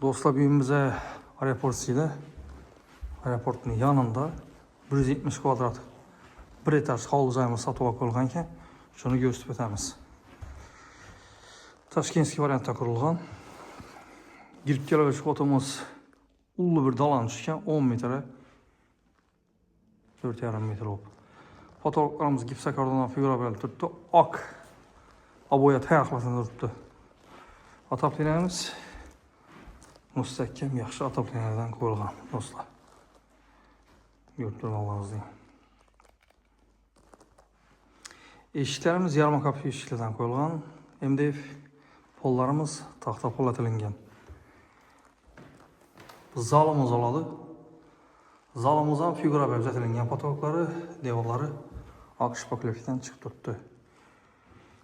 Dostlar büyüğümüze aeroportuyla aeroportun yanında 170 kvadrat bir etaj havuzayımız satıp koyulganken şunu gösterip ötemiz. Tashkentski variantda kurulgan. Girip gelebilecek fotomuz ullu bir dalan düşken 10 metre 4,5 metre olup. Fotoğraflarımız gipsakardan figura belli tuttu. Ak aboya tayaklasını tuttu. Ataplaylarımız müstehkem, yaxşı ataplaylardan koyulgan dostlar. Gördüğünüz Allah'ınız diyeyim. Eşiklerimiz yarım kapı eşiklerden koyulgan. MDF pollarımız tahta pola tilingen. Zalımız oladı. Zalımızdan figura belli tilingen fotoğrafları, devorları akış paklefikten çıkıp tuttu.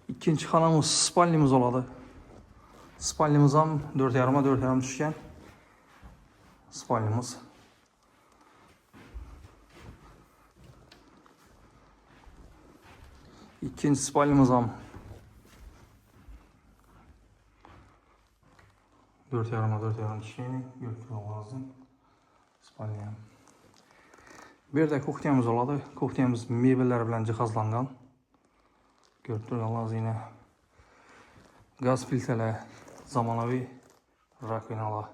İkinci xanamız spalnimiz oladı. Spalnimizdan 4,5'a düşken spalnimiz. İkinci spalnimizdan 4,5 düşken götürmek lazım. Spalniyam. Bir de kuxnyamız oladı. Kuxnyamız mebelleri bilen cihazlangan. Götürmek lazım yine. Gaz filtreler, zamanlavi rakvinalar.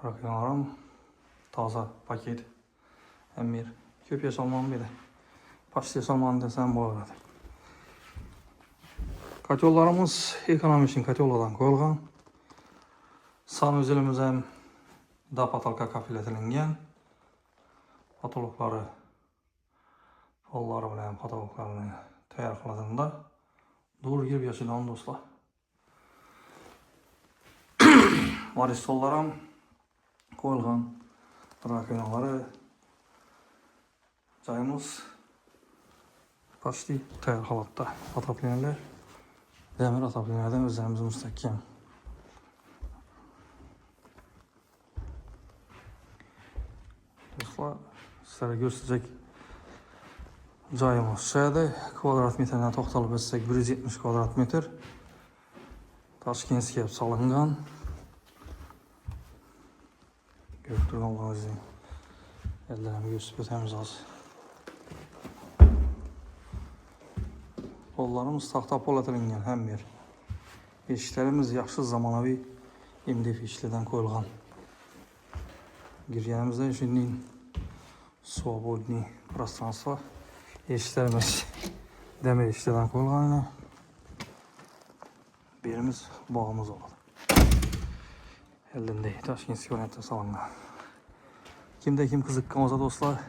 Rakvinalarım taza paket. Hem bir köp yaşalmam bile. Paşlı yaşalmam desem bu arada. Katyollarımız ekonomi için katyollardan koyulgan. San özelimiz hem da patalka kafiletilingen. Patologları polları bilen patologlarını tayar kıladığında doğru girip yaşayan dostlar. Varistollarım koyulgan rakvinaları çayımız başlı tayar halatta ataplayarlar. Demir ataplayarlardan özlerimiz müstehkem. Dostlar sizlere gösterecek cayımız şöyle kvadrat metreden toxtalıp etsek 170 kvadrat metr. Tashkentskiye salıngan. Gördüğünüz Allah'ın izniyle. Ellerimi gösterip ötemiz az. Pollarımız tahta pol etilingen hem bir. Eşiklerimiz yaxşı zamanlavi MDF işlerden koyulgan. Girgenimizde şimdi свободный пространство. Eşiklerimiz demir işlerden koyulgan. Birimiz bağımız oldu. Elinde Tashkentski variantda salıngan. Kimde kim kızıkkan olsa dostlar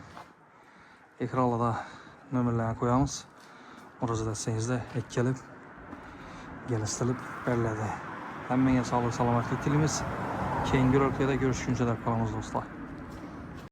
ekranda da nömerlerini koyamız. Orası da senizde ek gelip geliştirilip belirledi. Hemen sağlık salamatlık dilimiz. Keyingi ülkede görüşünce de kalımız dostlar.